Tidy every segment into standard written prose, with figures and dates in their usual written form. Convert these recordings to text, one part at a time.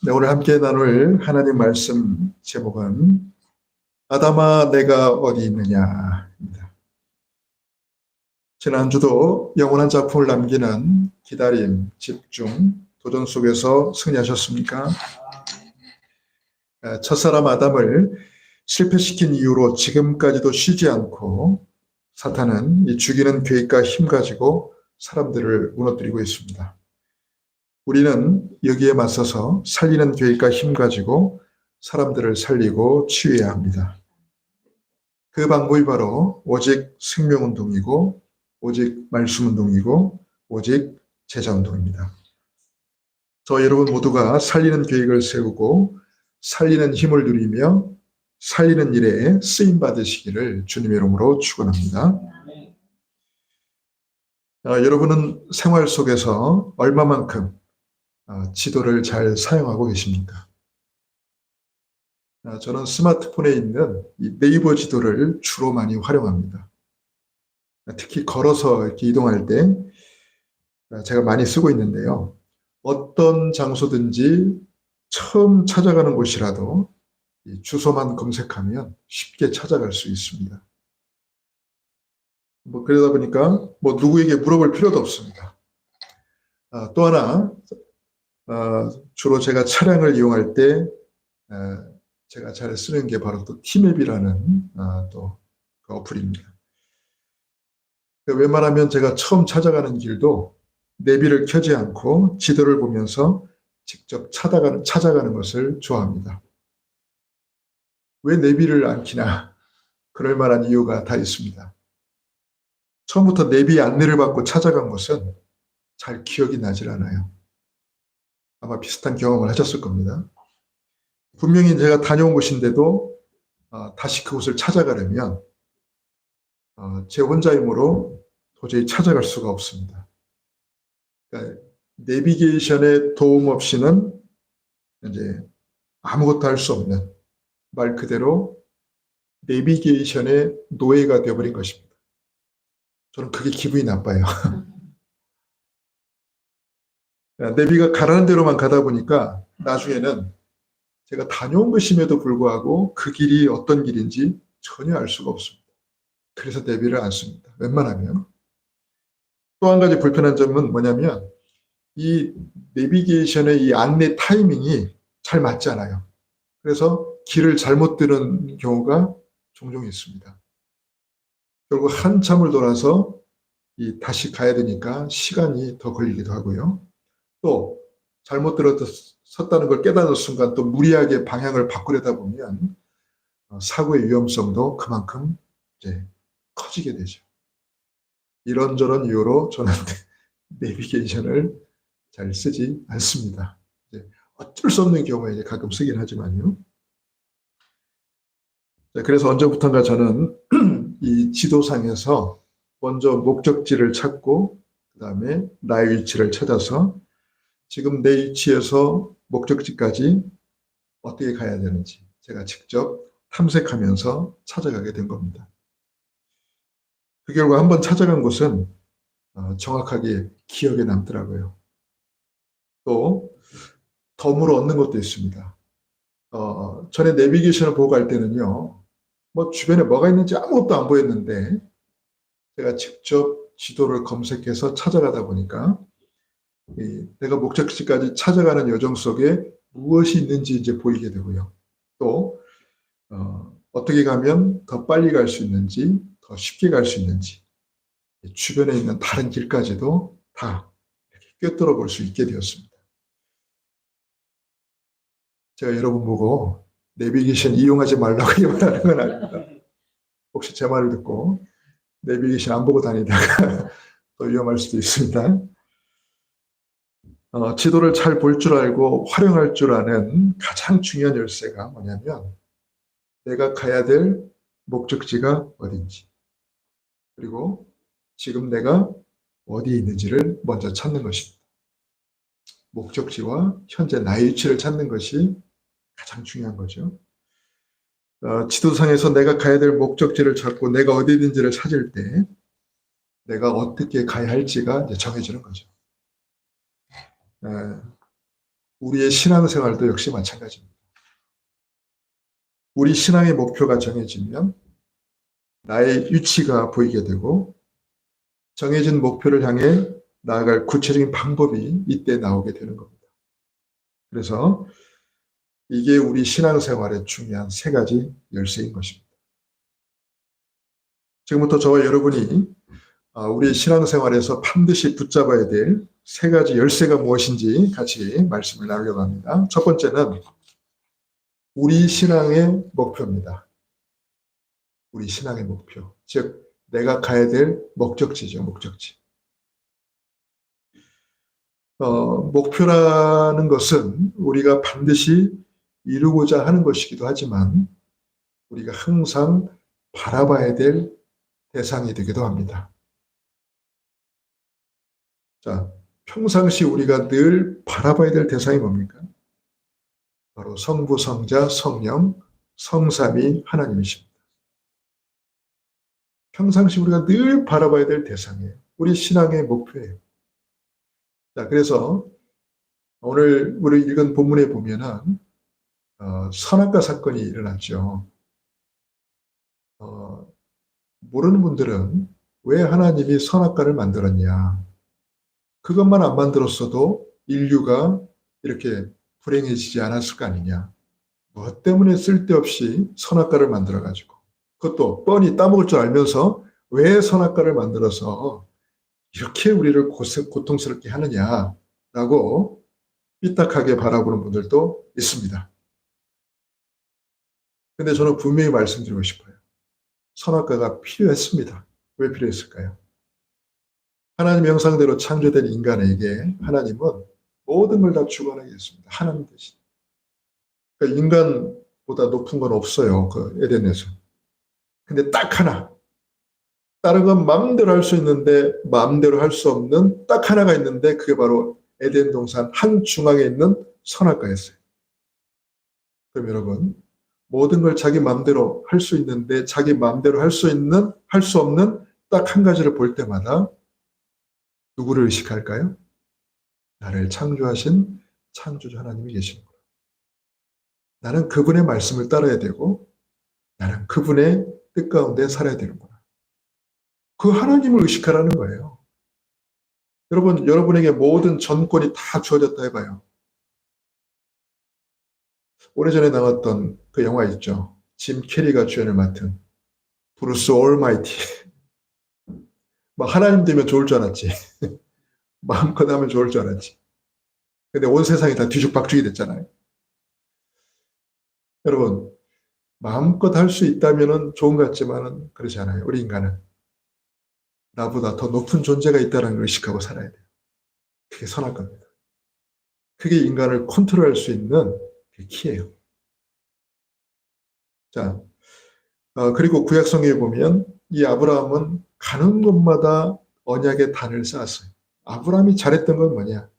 네, 오늘 함께 나눌 하나님 말씀 제목은 아담아 내가 어디 있느냐입니다. 지난주도 영원한 작품을 남기는 기다림, 집중, 도전 속에서 승리하셨습니까? 첫사람 아담을 실패시킨 이후로 지금까지도 쉬지 않고 사탄은 이 죽이는 계획과 힘 가지고 사람들을 무너뜨리고 있습니다. 우리는 여기에 맞서서 살리는 계획과 힘 가지고 사람들을 살리고 치유해야 합니다. 그 방법이 바로 오직 생명운동이고 오직 말씀운동이고 오직 제자운동입니다. 저 여러분 모두가 살리는 계획을 세우고 살리는 힘을 누리며 살리는 일에 쓰임받으시기를 주님의 이름으로 축원합니다. 여러분은 생활 속에서 얼마만큼 지도를 잘 사용하고 계십니까? 저는 스마트폰에 있는 이 네이버 지도를 주로 많이 활용합니다. 특히 걸어서 이렇게 이동할 때 제가 많이 쓰고 있는데요. 어떤 장소든지 처음 찾아가는 곳이라도 이 주소만 검색하면 쉽게 찾아갈 수 있습니다. 그러다 보니까 누구에게 물어볼 필요도 없습니다. 또 하나, 주로 제가 차량을 이용할 때 제가 잘 쓰는 게 바로 또 티맵이라는 또 그 어플입니다. 웬만하면 제가 처음 찾아가는 길도 내비를 켜지 않고 지도를 보면서 직접 찾아가는 것을 좋아합니다. 왜 내비를 안 켜나? 그럴 만한 이유가 다 있습니다. 처음부터 내비 안내를 받고 찾아간 곳은 잘 기억이 나질 않아요. 아마 비슷한 경험을 하셨을 겁니다. 분명히 제가 다녀온 곳인데도 다시 그곳을 찾아가려면 제 혼자 힘으로 도저히 찾아갈 수가 없습니다. 그러니까 내비게이션의 도움 없이는 이제 아무것도 할 수 없는, 말 그대로 내비게이션의 노예가 되어버린 것입니다. 저는 그게 기분이 나빠요. 내비가 가라는 대로만 가다 보니까 나중에는 제가 다녀온 것임에도 불구하고 그 길이 어떤 길인지 전혀 알 수가 없습니다. 그래서 내비를 안 씁니다. 웬만하면. 또 한 가지 불편한 점은 뭐냐면 이 내비게이션의 이 안내 타이밍이 잘 맞지 않아요. 그래서 길을 잘못 들은 경우가 종종 있습니다. 결국 한참을 돌아서 다시 가야 되니까 시간이 더 걸리기도 하고요. 또 잘못 섰다는 걸 깨닫는 순간 또 무리하게 방향을 바꾸려다 보면 사고의 위험성도 그만큼 이제 커지게 되죠. 이런저런 이유로 저는 내비게이션을 잘 쓰지 않습니다. 어쩔 수 없는 경우에 이제 가끔 쓰긴 하지만요. 그래서 언제부턴가 저는 이 지도상에서 먼저 목적지를 찾고 그 다음에 나의 위치를 찾아서 지금 내 위치에서 목적지까지 어떻게 가야 되는지 제가 직접 탐색하면서 찾아가게 된 겁니다. 그 결과 한번 찾아간 곳은 정확하게 기억에 남더라고요. 또 덤으로 얻는 것도 있습니다. 전에 내비게이션을 보고 갈 때는요. 주변에 뭐가 있는지 아무것도 안 보였는데 제가 직접 지도를 검색해서 찾아가다 보니까 내가 목적지까지 찾아가는 여정 속에 무엇이 있는지 이제 보이게 되고요. 또 어떻게 가면 더 빨리 갈 수 있는지, 더 쉽게 갈 수 있는지, 주변에 있는 다른 길까지도 다 이렇게 꿰뚫어 볼 수 있게 되었습니다. 제가 여러분 보고 내비게이션 이용하지 말라고 말하는 건 아닙니다. 혹시 제 말을 듣고 내비게이션 안 보고 다니다가 또 위험할 수도 있습니다. 지도를 잘 볼 줄 알고 활용할 줄 아는 가장 중요한 열쇠가 뭐냐면 내가 가야 될 목적지가 어딘지 그리고 지금 내가 어디에 있는지를 먼저 찾는 것입니다. 목적지와 현재 나의 위치를 찾는 것이 가장 중요한 거죠. 지도상에서 내가 가야 될 목적지를 찾고 내가 어디 있는지를 찾을 때 내가 어떻게 가야 할지가 이제 정해지는 거죠. 우리의 신앙생활도 역시 마찬가지입니다. 우리 신앙의 목표가 정해지면 나의 위치가 보이게 되고 정해진 목표를 향해 나아갈 구체적인 방법이 이때 나오게 되는 겁니다. 그래서 이게 우리 신앙생활의 중요한 세 가지 열쇠인 것입니다. 지금부터 저와 여러분이 우리 신앙생활에서 반드시 붙잡아야 될 세 가지 열쇠가 무엇인지 같이 말씀을 나누려고 합니다. 첫 번째는 우리 신앙의 목표입니다. 우리 신앙의 목표, 즉 내가 가야 될 목적지죠. 목적지. 목표라는 것은 우리가 반드시 이루고자 하는 것이기도 하지만 우리가 항상 바라봐야 될 대상이 되기도 합니다. 자, 평상시 우리가 늘 바라봐야 될 대상이 뭡니까? 바로 성부, 성자, 성령, 성삼위 하나님이십니다. 평상시 우리가 늘 바라봐야 될 대상이에요. 우리 신앙의 목표예요. 자, 그래서 오늘 우리 읽은 본문에 보면은 선악과 사건이 일어났죠. 모르는 분들은 왜 하나님이 선악과를 만들었냐? 그것만 안 만들었어도 인류가 이렇게 불행해지지 않았을 거 아니냐? 뭐 때문에 쓸데없이 선악과를 만들어가지고 그것도 뻔히 따먹을 줄 알면서 왜 선악과를 만들어서 이렇게 우리를 고통스럽게 하느냐라고 삐딱하게 바라보는 분들도 있습니다. 근데 저는 분명히 말씀드리고 싶어요. 선악과가 필요했습니다. 왜 필요했을까요? 하나님의 형상대로 창조된 인간에게 하나님은 모든 걸 다 주관하게 했습니다. 하나님 대신. 그러니까 인간보다 높은 건 없어요. 그 에덴에서. 근데 딱 하나. 다른 건 마음대로 할 수 있는데 마음대로 할 수 없는 딱 하나가 있는데 그게 바로 에덴 동산 한중앙에 있는 선악과였어요. 그럼 여러분 모든 걸 자기 마음대로 할 수 있는데 자기 마음대로 할 수 있는 할 수 없는 딱 한 가지를 볼 때마다 누구를 의식할까요? 나를 창조하신 창조주 하나님이 계시는 거예요. 나는 그분의 말씀을 따라야 되고 나는 그분의 뜻 가운데 살아야 되는구나. 그 하나님을 의식하라는 거예요. 여러분, 여러분에게 모든 전권이 다 주어졌다 해봐요. 오래전에 나왔던 그 영화 있죠. 짐 캐리가 주연을 맡은 브루스 올마이티. 막 하나님 되면 좋을 줄 알았지. 마음껏 하면 좋을 줄 알았지. 근데 온 세상이 다 뒤죽박죽이 됐잖아요. 여러분, 마음껏 할 수 있다면 좋은 것 같지만 그렇지 않아요. 우리 인간은. 나보다 더 높은 존재가 있다는 걸 의식하고 살아야 돼요. 그게 선할 겁니다. 그게 인간을 컨트롤할 수 있는 그 키예요. 자, 그리고 구약성경에 보면 이 아브라함은 가는 곳마다 언약의 단을 쌓았어요. 아브라함이 잘했던 건 뭐냐?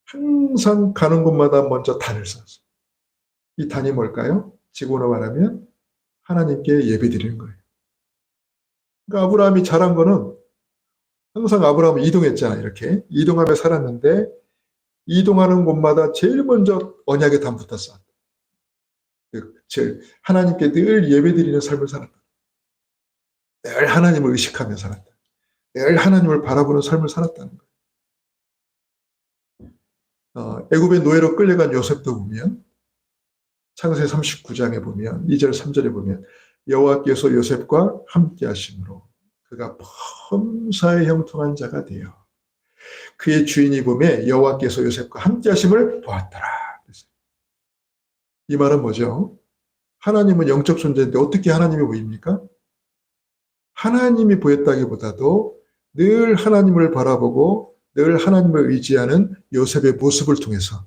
항상 가는 곳마다 먼저 단을 쌓았어요. 이 단이 뭘까요? 지구로 말하면 하나님께 예배드리는 거예요. 그러니까 아브라함이 잘한 거는 항상 아브라함은 이동했잖아요. 이렇게 이동하며 살았는데 이동하는 곳마다 제일 먼저 언약의 단부터 쌓았다. 즉 하나님께 늘 예배드리는 삶을 살았다. 늘 하나님을 의식하며 살았다. 늘 하나님을 바라보는 삶을 살았다는 거예요. 애굽의 노예로 끌려간 요셉도 보면 창세기 39장에 보면 2절 3절에 보면 여호와께서 요셉과 함께 하심으로 그가 범사에 형통한 자가 되어 그의 주인이 보매 여호와께서 요셉과 함께 하심을 보았더라. 이 말은 뭐죠? 하나님은 영적 존재인데 어떻게 하나님이 보입니까? 하나님이 보였다기보다도 늘 하나님을 바라보고 늘 하나님을 의지하는 요셉의 모습을 통해서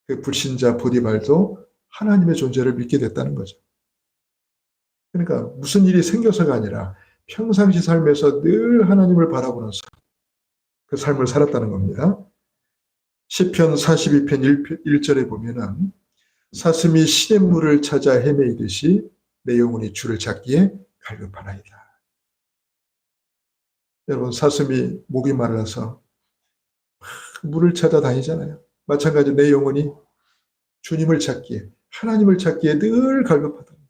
그 불신자 보디발도 하나님의 존재를 믿게 됐다는 거죠. 그러니까 무슨 일이 생겨서가 아니라 평상시 삶에서 늘 하나님을 바라보는 삶, 그 삶을 살았다는 겁니다. 시편 42편 1절에 보면은 사슴이 시냇물을 찾아 헤매이듯이 내 영혼이 주를 찾기에 갈급하나이다. 여러분 사슴이 목이 말라서 물을 찾아 다니잖아요. 마찬가지로 내 영혼이 주님을 찾기에, 하나님을 찾기에 늘 갈급하다는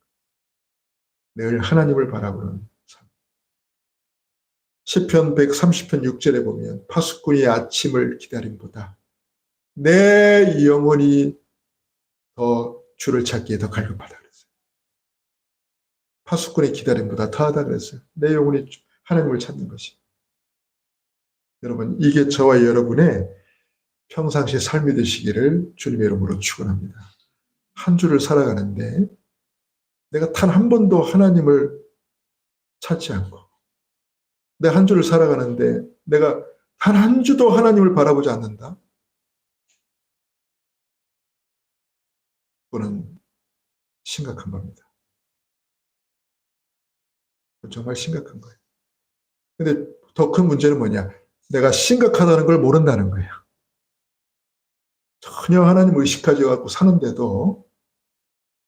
거예요. 늘 하나님을 바라보는 삶. 시편 130편 6절에 보면 파수꾼이 아침을 기다림보다 내 영혼이 더 주를 찾기에 더 갈급하다 그랬어요. 파수꾼의 기다림보다 더하다 그랬어요. 내 영혼이 하나님을 찾는 것이. 여러분, 이게 저와 여러분의 평상시 삶이 되시기를 주님의 이름으로 축원합니다. 한 주를 살아가는데 내가 단 한 번도 하나님을 찾지 않고, 내 한 주를 살아가는데 내가 단 한 주도 하나님을 바라보지 않는다? 그거는 심각한 겁니다. 정말 심각한 거예요. 근데 더 큰 문제는 뭐냐? 내가 심각하다는 걸 모른다는 거예요. 전혀 하나님을 의식하지 않고 사는데도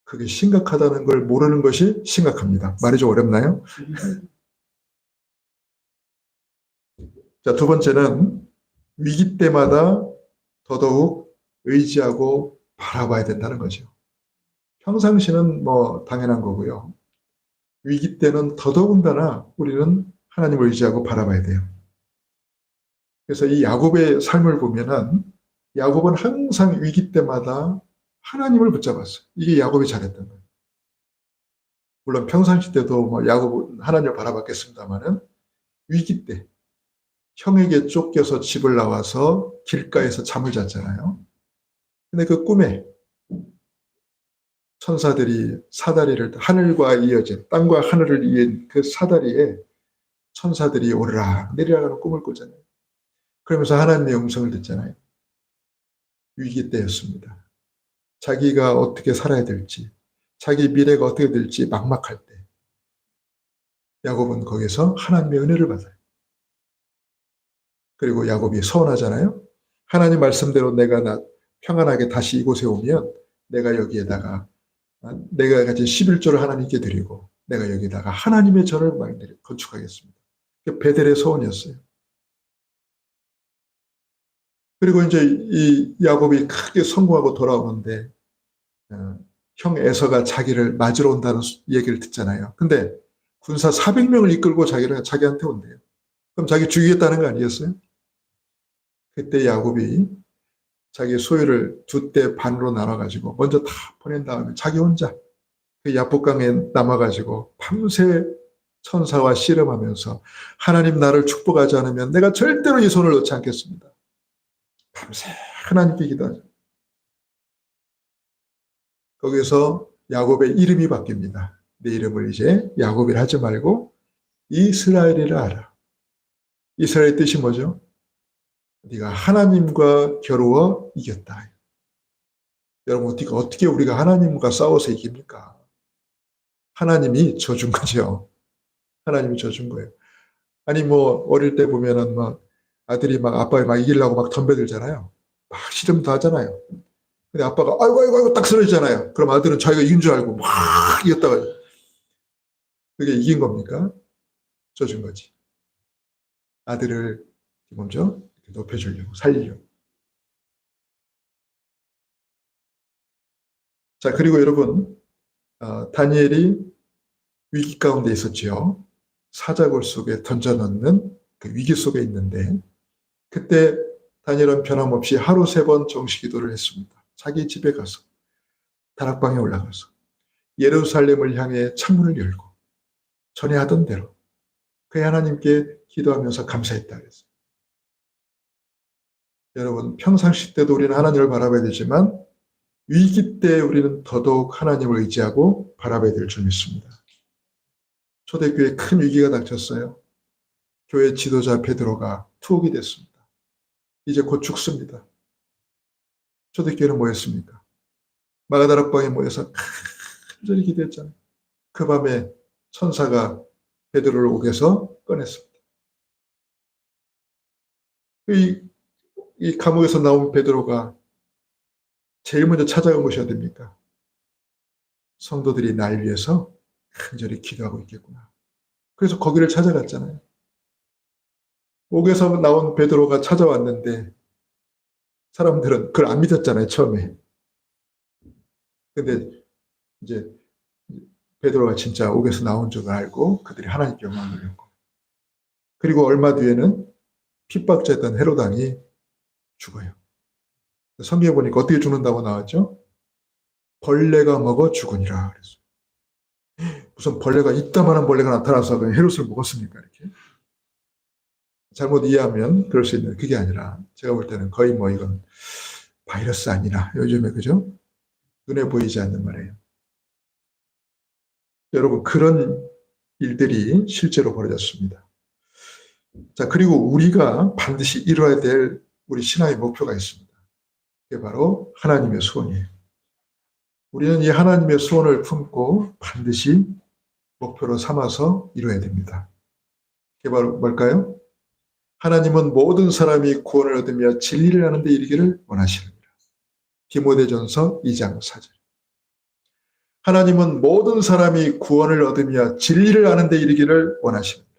그게 심각하다는 걸 모르는 것이 심각합니다. 말이 좀 어렵나요? 자, 두 번째는 위기 때마다 더더욱 의지하고 바라봐야 된다는 거죠. 평상시는 뭐 당연한 거고요. 위기 때는 더더군다나 우리는 하나님을 의지하고 바라봐야 돼요. 그래서 이 야곱의 삶을 보면은 야곱은 항상 위기 때마다 하나님을 붙잡았어요. 이게 야곱이 잘했던 거예요. 물론 평상시 때도 뭐 야곱은 하나님을 바라봤겠습니다만은 위기 때 형에게 쫓겨서 집을 나와서 길가에서 잠을 잤잖아요. 근데 그 꿈에 천사들이 사다리를, 하늘과 이어진, 땅과 하늘을 이은 그 사다리에 천사들이 오르락 내리락하는 꿈을 꾸잖아요. 그러면서 하나님의 음성을 듣잖아요. 위기 때였습니다. 자기가 어떻게 살아야 될지, 자기 미래가 어떻게 될지 막막할 때 야곱은 거기서 하나님의 은혜를 받아요. 그리고 야곱이 서원하잖아요. 하나님 말씀대로 내가 평안하게 다시 이곳에 오면 내가 여기에다가 내가 가진 11조를 하나님께 드리고 내가 여기다가 하나님의 전을 건축하겠습니다. 베델의 소원이었어요. 그리고 이제 이 야곱이 크게 성공하고 돌아오는데 형 에서가 자기를 맞으러 온다는 얘기를 듣잖아요. 근데 군사 400명을 이끌고 자기한테 온대요. 그럼 자기 죽이겠다는 거 아니었어요? 그때 야곱이 자기 소유를 두 때 반으로 나눠가지고 먼저 다 보낸 다음에 자기 혼자 그 야복강에 남아가지고 밤새 천사와 씨름하면서 하나님 나를 축복하지 않으면 내가 절대로 이 손을 놓지 않겠습니다. 밤새 하나님께 기도하죠. 거기서 야곱의 이름이 바뀝니다. 내 이름을 이제 야곱이라 하지 말고 이스라엘이라 하라. 이스라엘의 뜻이 뭐죠? 네가 하나님과 겨루어 이겼다. 여러분, 어떻게 우리가 하나님과 싸워서 이깁니까? 하나님이 져준 거죠. 하나님이 져준 거예요. 아니 뭐 어릴 때 보면은 막 아들이 막 아빠를 막 이기려고 막 덤벼들잖아요. 막 씨름도 하잖아요. 근데 아빠가 아이고 딱 쓰러지잖아요. 그럼 아들은 자기가 이긴 줄 알고 막 이겼다가 그게 이긴 겁니까? 져준 거지. 아들을 먼저 높여주려고 살리려고. 자, 그리고 여러분 다니엘이 위기 가운데 있었지요. 사자굴 속에 던져넣는 그 위기 속에 있는데 그때 다니엘은 변함없이 하루 3번 정시 기도를 했습니다. 자기 집에 가서 다락방에 올라가서 예루살렘을 향해 창문을 열고 전에 하던 대로 그 하나님께 기도하면서 감사했다 그랬어요. 여러분, 평상시 때도 우리는 하나님을 바라봐야 되지만 위기 때 우리는 더더욱 하나님을 의지하고 바라봐야 될 줄 믿습니다. 초대교회에 큰 위기가 닥쳤어요. 교회 지도자 베드로가 투옥이 됐습니다. 이제 곧 죽습니다. 초대교회는 뭐였습니까? 마가다락방에 모여서 간절히 기도했잖아요. 그 밤에 천사가 베드로를 옥에서 꺼냈습니다. 이 감옥에서 나온 베드로가 제일 먼저 찾아간 것이 어딥니까? 성도들이 날 위해서 간절히 기도하고 있겠구나. 그래서 거기를 찾아갔잖아요. 옥에서 나온 베드로가 찾아왔는데 사람들은 그걸 안 믿었잖아요, 처음에. 근데 이제 베드로가 진짜 옥에서 나온 줄 알고 그들이 하나님께 영광을 돌렸고. 그리고 얼마 뒤에는 핍박자였던 헤로당이 죽어요. 성경에 보니까 어떻게 죽는다고 나왔죠? 벌레가 먹어 죽으니라 그랬어요. 무슨 벌레가 이따만한 벌레가 나타나서 헤롯을 먹었습니까? 이렇게. 잘못 이해하면 그럴 수 있는데 그게 아니라 제가 볼 때는 거의 뭐 이건 바이러스 아니라 요즘에 그죠? 눈에 보이지 않는 말이에요. 여러분 그런 일들이 실제로 벌어졌습니다. 자, 그리고 우리가 반드시 이루어야 될 우리 신앙의 목표가 있습니다. 그게 바로 하나님의 소원이에요. 우리는 이 하나님의 소원을 품고 반드시 목표로 삼아서 이루어야 됩니다. 그게 바로 뭘까요? 하나님은 모든 사람이 구원을 얻으며 진리를 아는 데 이르기를 원하시느니라. 디모데전서 2장 4절. 하나님은 모든 사람이 구원을 얻으며 진리를 아는 데 이르기를 원하십니다.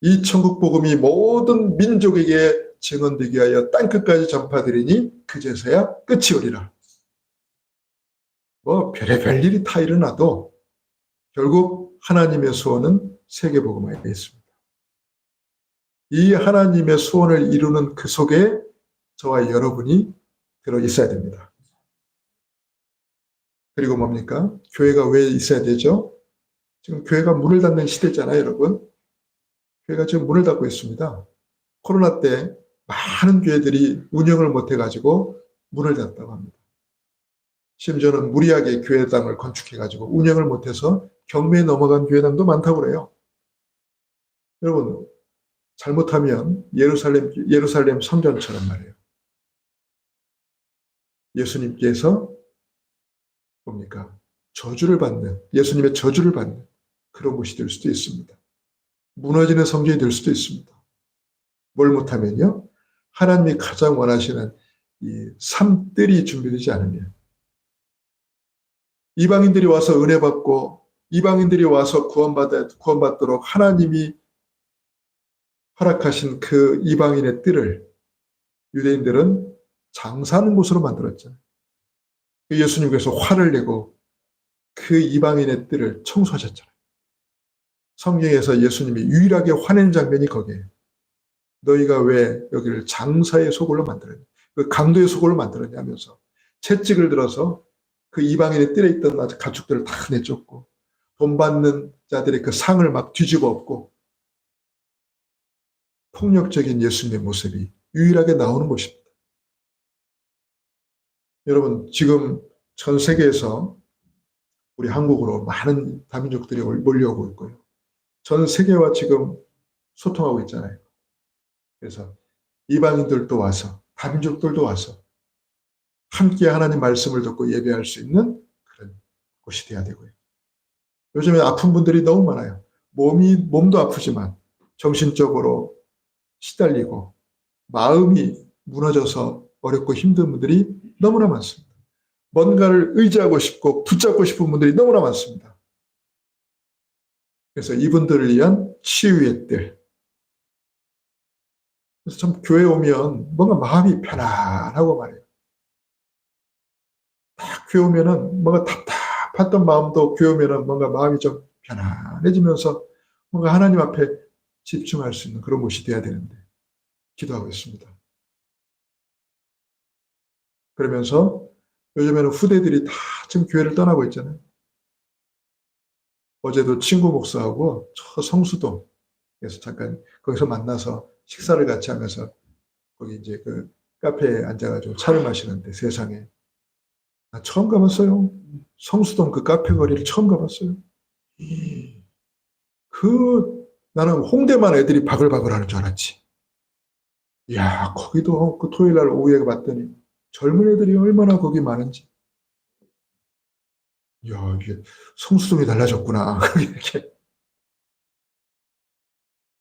이 천국 복음이 모든 민족에게 증언되게 하여 땅끝까지 전파되리니 그제서야 끝이 오리라. 뭐 별의별 일이 다 일어나도 결국 하나님의 소원은 세계복음화에 있습니다. 이 하나님의 소원을 이루는 그 속에 저와 여러분이 들어 있어야 됩니다. 그리고 뭡니까? 교회가 왜 있어야 되죠? 지금 교회가 문을 닫는 시대잖아요, 여러분. 교회가 지금 문을 닫고 있습니다. 코로나 때 많은 교회들이 운영을 못해가지고 문을 닫았다고 합니다. 심지어는 무리하게 교회당을 건축해가지고 운영을 못해서 경매에 넘어간 교회당도 많다고 그래요. 여러분, 잘못하면 예루살렘 성전처럼 말이에요. 예수님께서 뭡니까? 저주를 받는, 예수님의 저주를 받는 그런 곳이 될 수도 있습니다. 무너지는 성전이 될 수도 있습니다. 뭘 못하면요? 하나님이 가장 원하시는 이 삶들이 준비되지 않으면 이방인들이 와서 은혜 받고 이방인들이 와서 구원받도록 하나님이 허락하신 그 이방인의 뜰을 유대인들은 장사하는 곳으로 만들었잖아요. 예수님께서 화를 내고 그 이방인의 뜰을 청소하셨잖아요. 성경에서 예수님이 유일하게 화낸 장면이 거기에요. 너희가 왜 여기를 장사의 소굴로 만들었냐, 그 강도의 소굴로 만들었냐 하면서 채찍을 들어서 그 이방인의 뜰에 있던 가축들을 다 내쫓고 돈 받는 자들의 그 상을 막 뒤집어 엎고 폭력적인 예수님의 모습이 유일하게 나오는 곳입니다. 여러분, 지금 전 세계에서 우리 한국으로 많은 다민족들이 몰려오고 있고요. 전 세계와 지금 소통하고 있잖아요. 그래서 이방인들도 와서, 다민족들도 와서 함께 하나님 말씀을 듣고 예배할 수 있는 그런 곳이 돼야 되고요. 요즘에 아픈 분들이 너무 많아요. 몸도 아프지만 정신적으로 시달리고 마음이 무너져서 어렵고 힘든 분들이 너무나 많습니다. 뭔가를 의지하고 싶고 붙잡고 싶은 분들이 너무나 많습니다. 그래서 이분들을 위한 치유의 뜰. 그래서 참 교회 오면 뭔가 마음이 편안하고 말이에요. 딱 교회 오면은 뭔가 답답했던 마음도 교회 오면은 뭔가 마음이 좀 편안해지면서 뭔가 하나님 앞에 집중할 수 있는 그런 곳이 돼야 되는데 기도하고 있습니다. 그러면서 요즘에는 후대들이 다 지금 교회를 떠나고 있잖아요. 어제도 친구 목사하고 저 성수동에서 잠깐 거기서 만나서 식사를 같이 하면서 거기 이제 그 카페에 앉아가지고 차를 마시는데 세상에 나 처음 가봤어요. 성수동 그 카페 거리를 처음 가봤어요. 나는 홍대만 애들이 바글바글 하는 줄 알았지. 이야, 거기도 그 토요일 날 오후에 봤더니 젊은 애들이 얼마나 거기 많은지. 이야, 이게 성수동이 달라졌구나. 이렇게.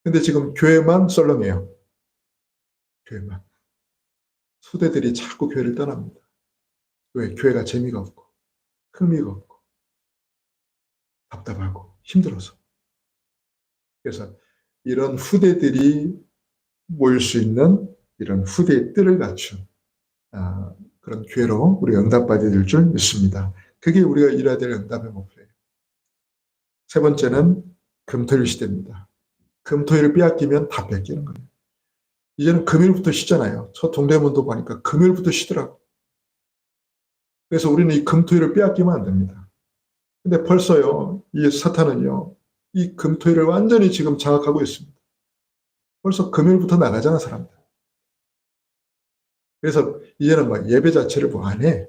근데 지금 교회만 썰렁해요. 교회만. 소대들이 자꾸 교회를 떠납니다. 왜? 교회가 재미가 없고, 흥미가 없고, 답답하고, 힘들어서. 그래서 이런 후대들이 모일 수 있는 이런 후대의 뜰을 갖춘 그런 기회로 우리가 응답받아야 될 줄 믿습니다. 그게 우리가 이뤄야 될 응답의 목표예요. 세 번째는 금토일 시대입니다. 금토일을 빼앗기면 다 뺏기는 거예요. 이제는 금요일부터 쉬잖아요. 저 동대문도 보니까 금요일부터 쉬더라고. 그래서 우리는 이 금토일을 빼앗기면 안 됩니다. 근데 벌써요, 이 사탄은요, 이 금토일을 완전히 지금 장악하고 있습니다. 벌써 금요일부터 나가잖아, 사람들. 그래서 이제는 막 예배 자체를 뭐 안 해.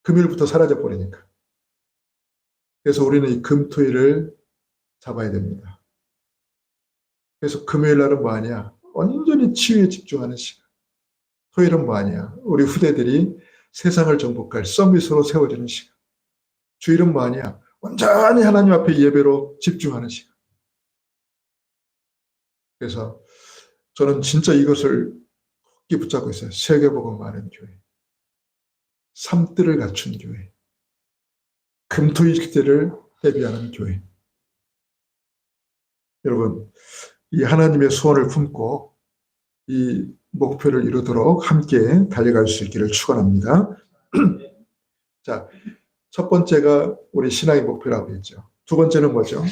금요일부터 사라져 버리니까. 그래서 우리는 이 금토일을 잡아야 됩니다. 그래서 금요일 날은 뭐 하냐? 완전히 치유에 집중하는 시간. 토요일은 뭐 하냐? 우리 후대들이 세상을 정복할 서밋으로 세워지는 시간. 주일은 뭐 하냐? 완전히 하나님 앞에 예배로 집중하는 시간. 그래서 저는 진짜 이것을 굳게 붙잡고 있어요. 세계복음 많은 교회. 삶들을 갖춘 교회. 금토일 시대를 대비하는 교회. 여러분, 이 하나님의 소원을 품고 이 목표를 이루도록 함께 달려갈 수 있기를 축원합니다. 자, 첫 번째가 우리 신앙의 목표라고 했죠. 두 번째는 뭐죠?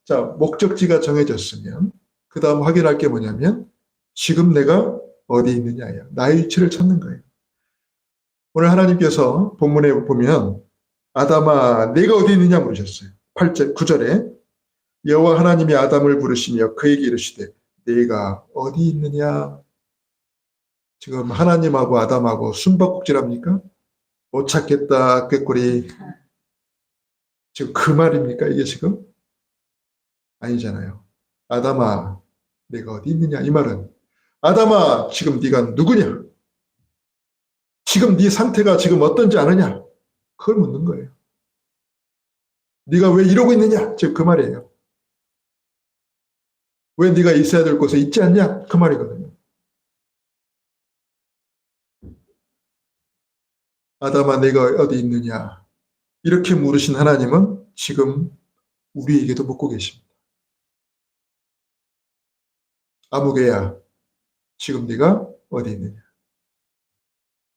자, 목적지가 정해졌으면 그 다음 확인할 게 뭐냐면 지금 내가 어디 있느냐예요. 나의 위치를 찾는 거예요. 오늘 하나님께서 본문에 보면 아담아 네가 어디 있느냐 물으셨어요. 8절 9절에 여호와 하나님이 아담을 부르시며 그에게 이르시되 네가 어디 있느냐. 지금 하나님하고 아담하고 숨바꼭질합니까? 못 찾겠다 꾀꼬리. 지금 그 말입니까 이게 지금? 아니잖아요. 아담아 네가 어디 있느냐 이 말은 아담아 지금 네가 누구냐? 지금 네 상태가 지금 어떤지 아느냐? 그걸 묻는 거예요. 네가 왜 이러고 있느냐? 지금 그 말이에요. 왜 네가 있어야 될 곳에 있지 않냐? 그 말이거든요. 아담아 네가 어디 있느냐? 이렇게 물으신 하나님은 지금 우리에게도 묻고 계십니다. 아무개야 지금 네가 어디 있느냐?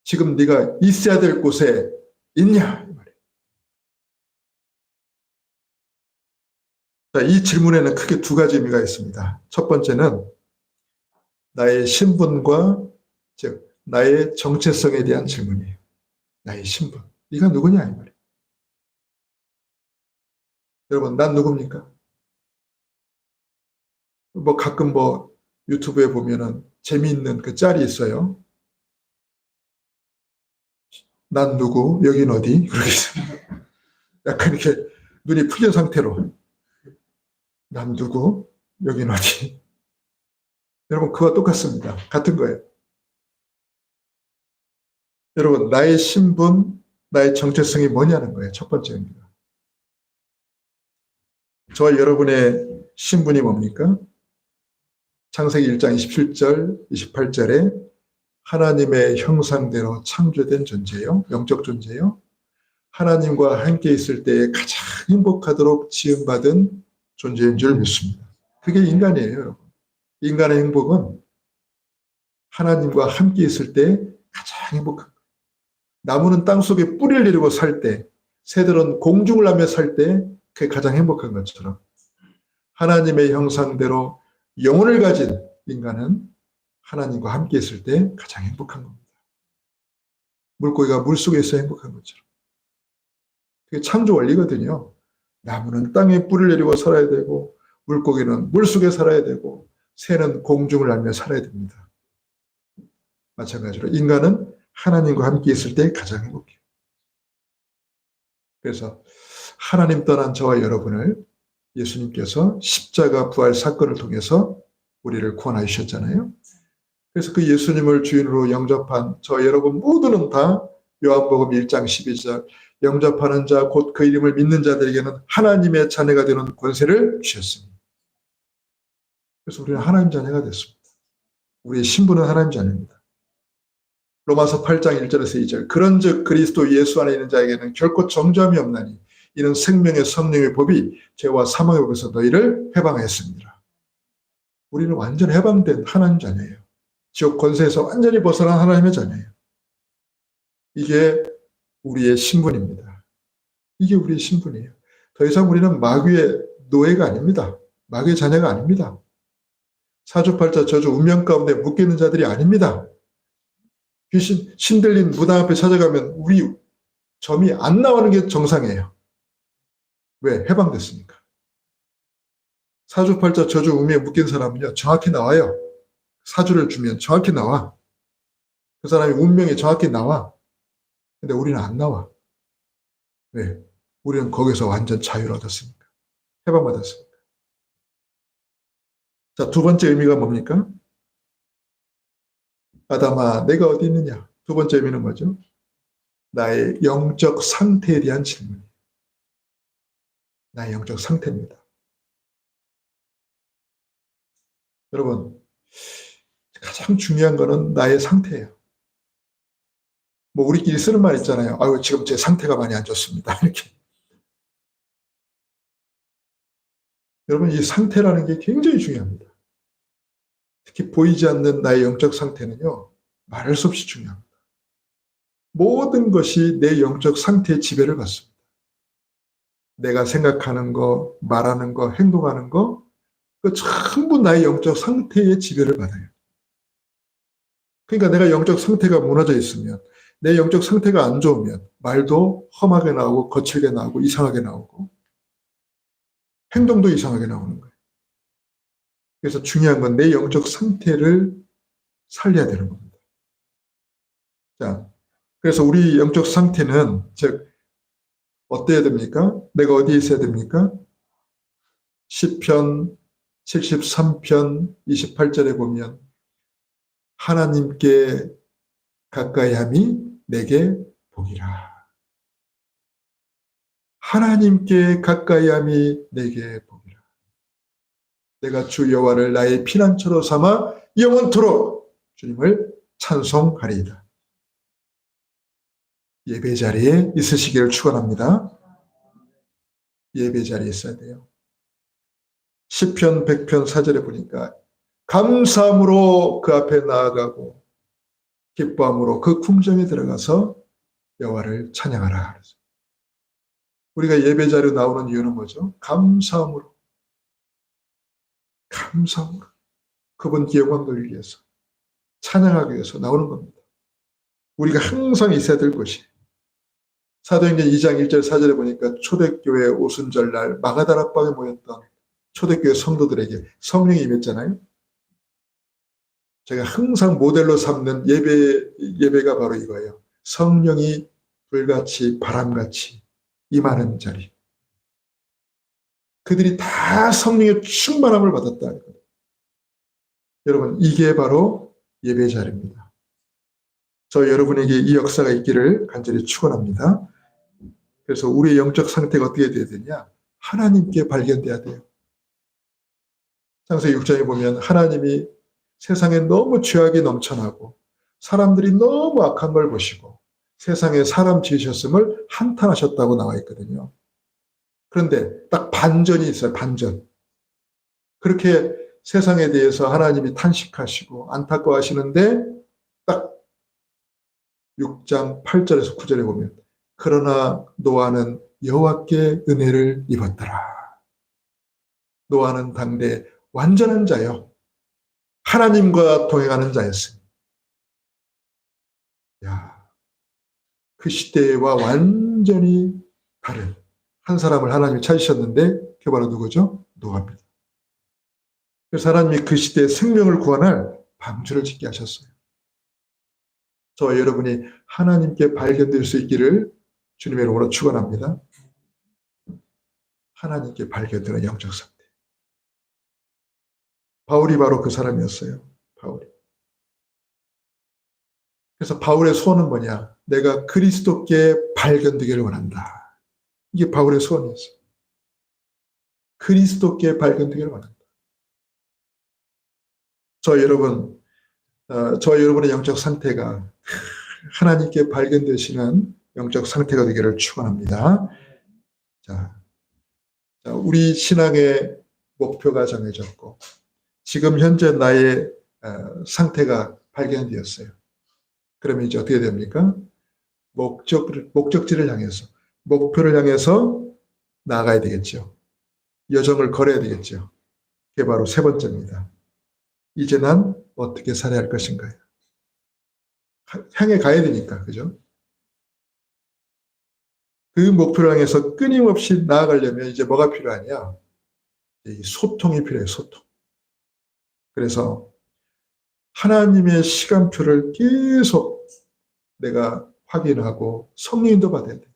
지금 네가 있어야 될 곳에 있냐? 이 말이에요. 자, 이 질문에는 크게 두 가지 의미가 있습니다. 첫 번째는 나의 신분과 즉 나의 정체성에 대한 질문이에요. 나의 신분. 네가 누구냐 이 말이에요. 여러분 난 누굽니까? 뭐 가끔 뭐 유튜브에 보면은 재미있는 그 짤이 있어요. 난 누구? 여긴 어디? 그렇게 약간 이렇게 눈이 풀린 상태로 난 누구? 여긴 어디? 여러분 그와 똑같습니다. 같은 거예요. 여러분 나의 신분, 나의 정체성이 뭐냐는 거예요. 첫 번째입니다. 저와 여러분의 신분이 뭡니까? 창세기 1장 27절, 28절에 하나님의 형상대로 창조된 존재요. 영적 존재요. 하나님과 함께 있을 때에 가장 행복하도록 지음받은 존재인 줄 믿습니다. 그게 인간이에요, 여러분. 인간의 행복은 하나님과 함께 있을 때 가장 행복한 거예요. 나무는 땅속에 뿌리를 내리고 살 때, 새들은 공중을 하며 살 때 그게 가장 행복한 것처럼 하나님의 형상대로 영혼을 가진 인간은 하나님과 함께 있을 때 가장 행복한 겁니다. 물고기가 물속에 있어 행복한 것처럼. 그게 창조 원리거든요. 나무는 땅에 뿌리를 내리고 살아야 되고 물고기는 물속에 살아야 되고 새는 공중을 날며 살아야 됩니다. 마찬가지로 인간은 하나님과 함께 있을 때 가장 행복해요. 그래서 하나님 떠난 저와 여러분을 예수님께서 십자가 부활 사건을 통해서 우리를 구원하여 주셨잖아요. 그래서 그 예수님을 주인으로 영접한 저 여러분 모두는 다 요한복음 1장 12절 영접하는 자 곧 그 이름을 믿는 자들에게는 하나님의 자녀가 되는 권세를 주셨습니다. 그래서 우리는 하나님 자녀가 됐습니다. 우리의 신분은 하나님 자녀입니다. 로마서 8장 1절에서 2절 그런즉 그리스도 예수 안에 있는 자에게는 결코 정죄함이 없나니 이는 생명의 성령의 법이 죄와 사망의 법에서 너희를 해방하였습니다. 우리는 완전 해방된 하나님 자녀예요. 지옥 권세에서 완전히 벗어난 하나님의 자녀예요. 이게 우리의 신분입니다. 이게 우리의 신분이에요. 더 이상 우리는 마귀의 노예가 아닙니다. 마귀의 자녀가 아닙니다. 사주팔자 저주 운명 가운데 묶여있는 자들이 아닙니다. 귀신 신들린 무당 앞에 찾아가면 우리 점이 안 나오는 게 정상이에요. 왜? 해방됐으니까. 사주팔자 저주 운명에 묶인 사람은요 정확히 나와요. 사주를 주면 정확히 나와. 그 사람이 운명이 정확히 나와. 근데 우리는 안 나와. 왜? 우리는 거기서 완전 자유를 얻었으니까. 해방받았으니까. 자, 두 번째 의미가 뭡니까? 아담아, 내가 어디 있느냐? 두 번째 의미는 뭐죠? 나의 영적 상태에 대한 질문이에요. 나의 영적 상태입니다. 여러분, 가장 중요한 거는 나의 상태예요. 뭐 우리끼리 쓰는 말 있잖아요. 아유, 지금 제 상태가 많이 안 좋습니다. 이렇게. 여러분, 이 상태라는 게 굉장히 중요합니다. 특히 보이지 않는 나의 영적 상태는요, 말할 수 없이 중요합니다. 모든 것이 내 영적 상태의 지배를 받습니다. 내가 생각하는 거, 말하는 거, 행동하는 거, 그 전부 나의 영적 상태의 지배를 받아요. 그러니까 내가 영적 상태가 무너져 있으면, 내 영적 상태가 안 좋으면 말도 험하게 나오고 거칠게 나오고 이상하게 나오고 행동도 이상하게 나오는 거예요. 그래서 중요한 건 내 영적 상태를 살려야 되는 겁니다. 자, 그래서 우리 영적 상태는 즉 어때야 됩니까? 내가 어디에 있어야 됩니까? 시편 73편 28절에 보면 하나님께 가까이함이 내게 복이라. 하나님께 가까이함이 내게 복이라. 내가 주 여호와를 나의 피난처로 삼아 영원토록 주님을 찬송하리이다. 예배 자리에 있으시기를 축원합니다. 예배 자리에 있어야 돼요. 시편 100편 4절에 보니까 감사함으로 그 앞에 나아가고 기뻐함으로 그 궁정에 들어가서 여호와를 찬양하라. 우리가 예배 자리에 나오는 이유는 뭐죠? 감사함으로. 감사함으로. 그분께 영광 돌리기 위해서, 찬양하기 위해서 나오는 겁니다. 우리가 항상 있어야 될 것이 사도행전 2장 1절 4절에 보니까 초대교회 오순절날 마가다락방에 모였던 초대교회 성도들에게 성령이 임했잖아요. 제가 항상 모델로 삼는 예배가 바로 이거예요. 성령이 불같이 바람같이 임하는 자리. 그들이 다 성령의 충만함을 받았다. 여러분, 이게 바로 예배 자리입니다. 저 여러분에게 이 역사가 있기를 간절히 축원합니다. 그래서 우리의 영적 상태가 어떻게 돼야 되냐? 하나님께 발견돼야 돼요. 창세기 6장에 보면 하나님이 세상에 너무 죄악이 넘쳐나고 사람들이 너무 악한 걸 보시고 세상에 사람 지으셨음을 한탄하셨다고 나와 있거든요. 그런데 딱 반전이 있어요. 반전. 그렇게 세상에 대해서 하나님이 탄식하시고 안타까워하시는데 딱 6장 8절에서 9절에 보면 그러나 노아는 여호와께 은혜를 입었더라. 노아는 당대 완전한 자요. 하나님과 동행하는 자였습니다. 야, 그 시대와 완전히 다른 한 사람을 하나님이 찾으셨는데 그게 바로 누구죠? 노아입니다. 그래서 하나님이 그 시대에 생명을 구원할 방주를 짓게 하셨어요. 저와 여러분이 하나님께 발견될 수 있기를 주님의 이름으로 축원합니다. 하나님께 발견되는 영적 상태. 바울이 바로 그 사람이었어요. 바울이. 그래서 바울의 소원은 뭐냐? 내가 그리스도께 발견되기를 원한다. 이게 바울의 소원이었어요. 그리스도께 발견되기를 원한다. 저와 여러분의 영적 상태가 하나님께 발견되시는 영적 상태가 되기를 축원합니다. 자, 우리 신앙의 목표가 정해졌고 지금 현재 나의 상태가 발견되었어요. 그러면 이제 어떻게 됩니까? 목적지를 향해서, 목표를 향해서 나아가야 되겠죠. 여정을 걸어야 되겠죠. 그게 바로 세 번째입니다. 이제 난 어떻게 살아야 할 것인가요? 향해 가야 되니까, 그죠? 그 목표를 향해서 끊임없이 나아가려면 이제 뭐가 필요하냐? 이 소통이 필요해요, 소통. 그래서 하나님의 시간표를 계속 내가 확인하고 성령인도 받아야 돼요.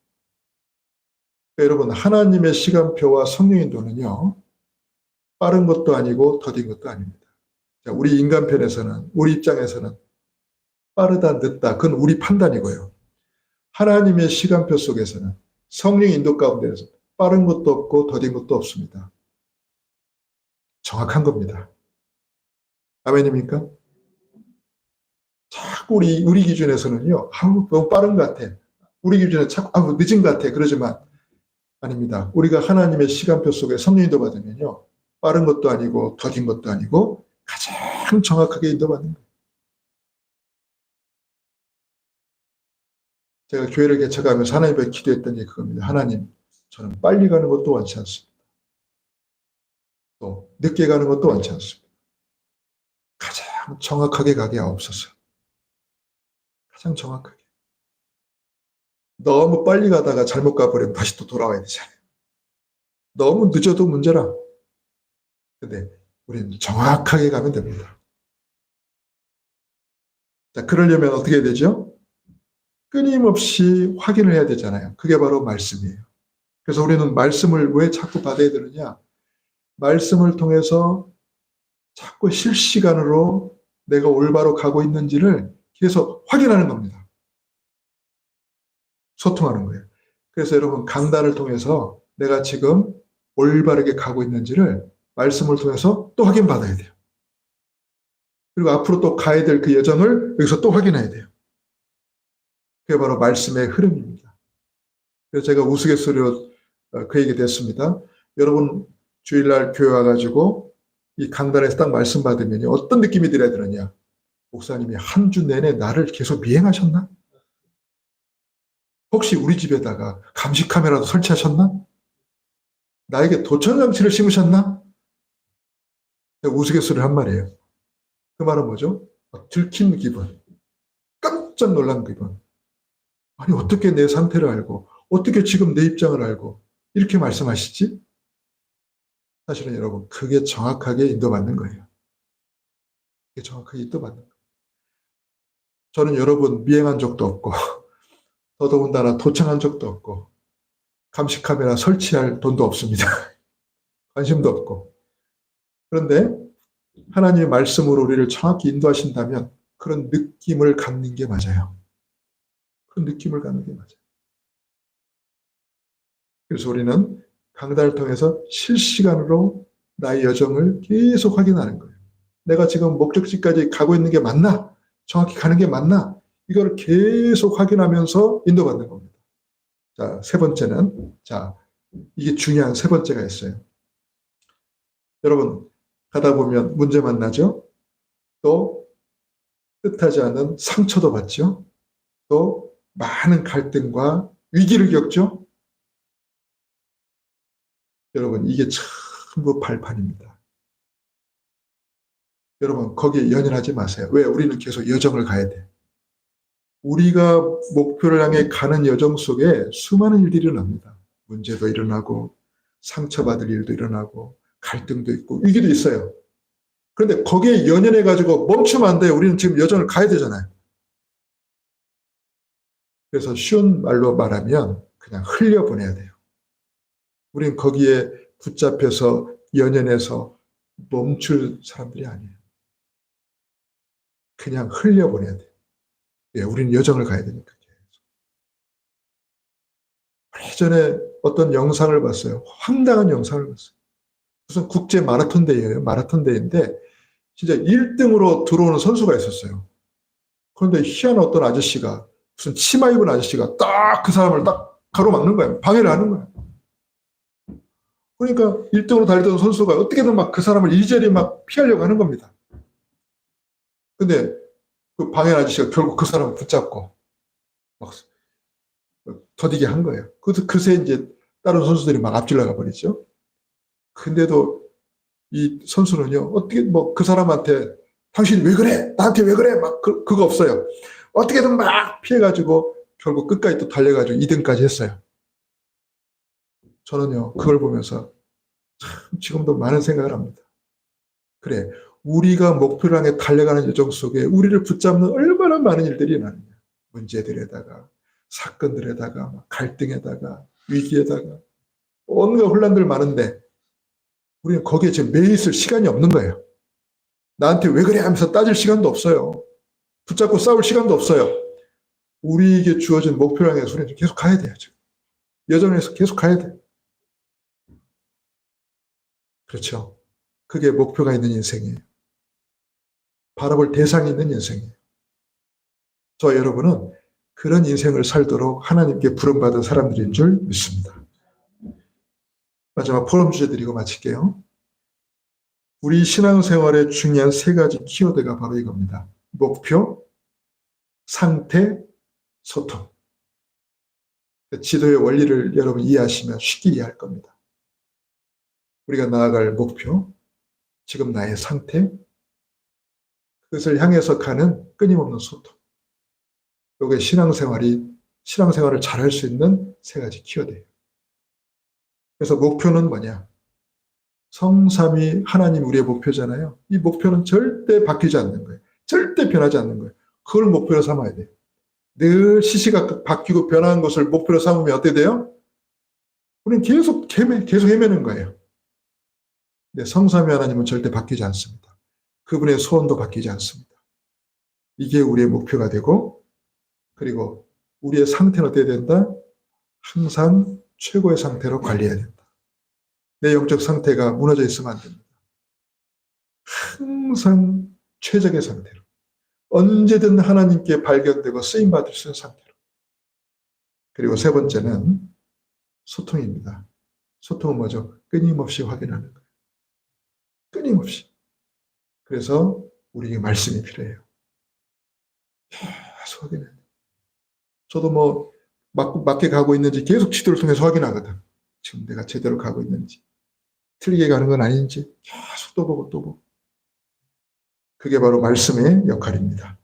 여러분, 하나님의 시간표와 성령인도는요, 빠른 것도 아니고 더딘 것도 아닙니다. 자, 우리 인간편에서는, 우리 입장에서는 빠르다, 늦다, 그건 우리 판단이고요. 하나님의 시간표 속에서는 성령 인도 가운데서 빠른 것도 없고 더딘 것도 없습니다. 정확한 겁니다. 아멘입니까? 자꾸 우리 기준에서는요, 너무 빠른 것 같아. 우리 기준에 자꾸 늦은 것 같아. 그러지만 아닙니다. 우리가 하나님의 시간표 속에 성령 인도 받으면요, 빠른 것도 아니고 더딘 것도 아니고 가장 정확하게 인도받는 거예요. 제가 교회를 개척하면서 하나님 앞에 기도했던 게 그겁니다. 하나님, 저는 빨리 가는 것도 원치 않습니다. 또 늦게 가는 것도 원치 않습니다. 가장 정확하게 가게 하옵소서. 가장 정확하게. 너무 빨리 가다가 잘못 가버리면 다시 또 돌아와야 되잖아요. 너무 늦어도 문제라. 근데 우리는 정확하게 가면 됩니다. 자, 그러려면 어떻게 되죠? 끊임없이 확인을 해야 되잖아요. 그게 바로 말씀이에요. 그래서 우리는 말씀을 왜 자꾸 받아야 되느냐? 말씀을 통해서 자꾸 실시간으로 내가 올바로 가고 있는지를 계속 확인하는 겁니다. 소통하는 거예요. 그래서 여러분, 강단을 통해서 내가 지금 올바르게 가고 있는지를 말씀을 통해서 또 확인받아야 돼요. 그리고 앞으로 또 가야 될 그 여정을 여기서 또 확인해야 돼요. 그게 바로 말씀의 흐름입니다. 그래서 제가 우스갯소리로 그 얘기 됐습니다. 여러분, 주일날 교회 와가지고 이 강단에서 딱 말씀 받으면 어떤 느낌이 들어야 되느냐? 목사님이 한 주 내내 나를 계속 미행하셨나? 혹시 우리 집에다가 감시 카메라도 설치하셨나? 나에게 도청장치를 심으셨나? 우스갯소리를 한 말이에요. 그 말은 뭐죠? 들킨 기분, 깜짝 놀란 기분. 아니, 어떻게 내 상태를 알고, 어떻게 지금 내 입장을 알고 이렇게 말씀하시지? 사실은 여러분, 그게 정확하게 인도받는 거예요. 그게 정확하게 인도받는 거예요. 저는 여러분 미행한 적도 없고 더더군다나 도청한 적도 없고 감시 카메라 설치할 돈도 없습니다. 관심도 없고. 그런데 하나님의 말씀으로 우리를 정확히 인도하신다면 그런 느낌을 갖는 게 맞아요. 그런 느낌을 갖는 게 맞아요. 그래서 우리는 강단을 통해서 실시간으로 나의 여정을 계속 확인하는 거예요. 내가 지금 목적지까지 가고 있는 게 맞나? 정확히 가는 게 맞나? 이걸 계속 확인하면서 인도받는 겁니다. 자, 세 번째는, 자, 이게 중요한 세 번째가 있어요. 여러분, 가다 보면 문제 만나죠? 또 뜻하지 않은 상처도 받죠? 또 많은 갈등과 위기를 겪죠? 여러분, 이게 전부 발판입니다. 여러분, 거기에 연연하지 마세요. 왜? 우리는 계속 여정을 가야 돼. 우리가 목표를 향해 가는 여정 속에 수많은 일들이 일어납니다. 문제도 일어나고 상처받을 일도 일어나고 갈등도 있고 위기도 있어요. 그런데 거기에 연연해가지고 멈추면 안 돼요. 우리는 지금 여정을 가야 되잖아요. 그래서 쉬운 말로 말하면 그냥 흘려보내야 돼요. 우리는 거기에 붙잡혀서 연연해서 멈출 사람들이 아니에요. 그냥 흘려보내야 돼요. 예, 우리는 여정을 가야 되니까. 예전에 어떤 영상을 봤어요. 황당한 영상을 봤어요. 무슨 국제 마라톤 대회예요. 마라톤 대회인데 진짜 1등으로 들어오는 선수가 있었어요. 그런데 희한한 어떤 아저씨가 무슨 치마 입은 아저씨가 딱 그 사람을 딱 가로막는 거예요. 방해를 하는 거예요. 그러니까 1등으로 달리던 선수가 어떻게든 막 그 사람을 이리저리 막 피하려고 하는 겁니다. 근데 그 방해 아저씨가 결국 그 사람을 붙잡고 막 더디게 한 거예요. 그새 이제 다른 선수들이 막 앞질러가 버리죠. 근데도 이 선수는요, 어떻게 뭐 그 사람한테 당신 왜 그래? 나한테 왜 그래? 막 그거 없어요. 어떻게든 막 피해가지고 결국 끝까지 또 달려가지고 2등까지 했어요. 저는요, 그걸 보면서 참 지금도 많은 생각을 합니다. 그래, 우리가 목표를 향해 달려가는 여정 속에 우리를 붙잡는 얼마나 많은 일들이 일어나느냐. 문제들에다가, 사건들에다가, 갈등에다가, 위기에다가, 온갖 혼란들 많은데, 우리는 거기에 지금 매여 있을 시간이 없는 거예요. 나한테 왜 그래 하면서 따질 시간도 없어요. 붙잡고 싸울 시간도 없어요. 우리에게 주어진 목표를 향해서 우리는 계속 가야 돼요. 지금. 여정에서 계속 가야 돼요. 그렇죠. 그게 목표가 있는 인생이에요. 바라볼 대상이 있는 인생이에요. 저 여러분은 그런 인생을 살도록 하나님께 부름받은 사람들인 줄 믿습니다. 마지막 포럼 주제 드리고 마칠게요. 우리 신앙생활에 중요한 3가지 키워드가 바로 이겁니다. 목표, 상태, 소통. 지도의 원리를 여러분 이해하시면 쉽게 이해할 겁니다. 우리가 나아갈 목표, 지금 나의 상태, 그것을 향해서 가는 끊임없는 소통. 이게 신앙생활을 잘할 수 있는 3가지 키워드예요. 그래서 목표는 뭐냐? 성삼위 하나님 우리의 목표잖아요. 이 목표는 절대 바뀌지 않는 거예요. 절대 변하지 않는 거예요. 그걸 목표로 삼아야 돼요. 늘 시시각각 바뀌고 변하는 것을 목표로 삼으면 어떻게 돼요? 우리는 계속 헤매는 거예요. 근데 성삼위 하나님은 절대 바뀌지 않습니다. 그분의 소원도 바뀌지 않습니다. 이게 우리의 목표가 되고, 그리고 우리의 상태는 어떻게 된다? 항상 최고의 상태로 관리해야 된다. 내 영적 상태가 무너져 있으면 안 됩니다. 항상 최적의 상태로. 언제든 하나님께 발견되고 쓰임받을 수 있는 상태로. 그리고 3번째는 소통입니다. 소통은 뭐죠? 끊임없이 확인하는 거예요. 끊임없이. 그래서 우리에게 말씀이 필요해요. 계속 확인해야 돼요. 저도 뭐 맞게 가고 있는지 계속 지도를 통해서 확인하거든. 지금 내가 제대로 가고 있는지. 틀리게 가는 건 아닌지 계속 또 보고. 그게 바로 말씀의 역할입니다.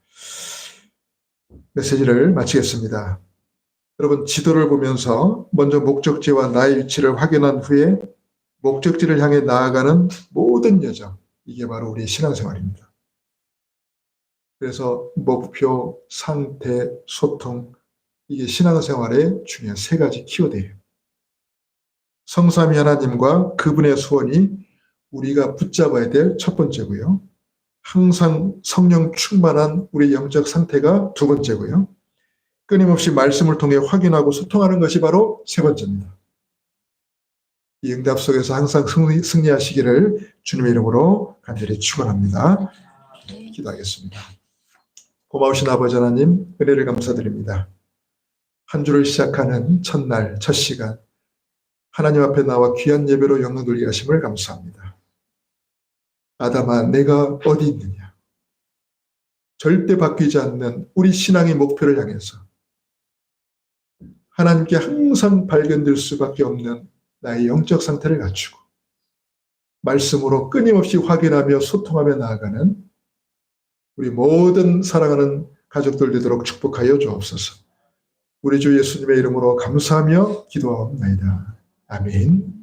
메시지를 마치겠습니다. 여러분, 지도를 보면서 먼저 목적지와 나의 위치를 확인한 후에 목적지를 향해 나아가는 모든 여정, 이게 바로 우리의 신앙생활입니다. 그래서 목표, 상태, 소통, 이게 신앙생활의 중요한 3가지 키워드예요. 성삼위 하나님과 그분의 소원이 우리가 붙잡아야 될 첫 번째고요. 항상 성령 충만한 우리 영적 상태가 2번째고요. 끊임없이 말씀을 통해 확인하고 소통하는 것이 바로 3번째입니다. 이 응답 속에서 항상 승리하시기를 주님의 이름으로 간절히 축원합니다. 기도하겠습니다. 고마우신 아버지 하나님, 은혜를 감사드립니다. 한 주를 시작하는 첫날, 첫 시간, 하나님 앞에 나와 귀한 예배로 영광 돌리게 하심을 감사합니다. 아담아, 내가 어디 있느냐? 절대 바뀌지 않는 우리 신앙의 목표를 향해서 하나님께 항상 발견될 수밖에 없는 나의 영적 상태를 갖추고 말씀으로 끊임없이 확인하며 소통하며 나아가는 우리 모든 사랑하는 가족들 되도록 축복하여 주옵소서. 우리 주 예수님의 이름으로 감사하며 기도하옵나이다. 아멘.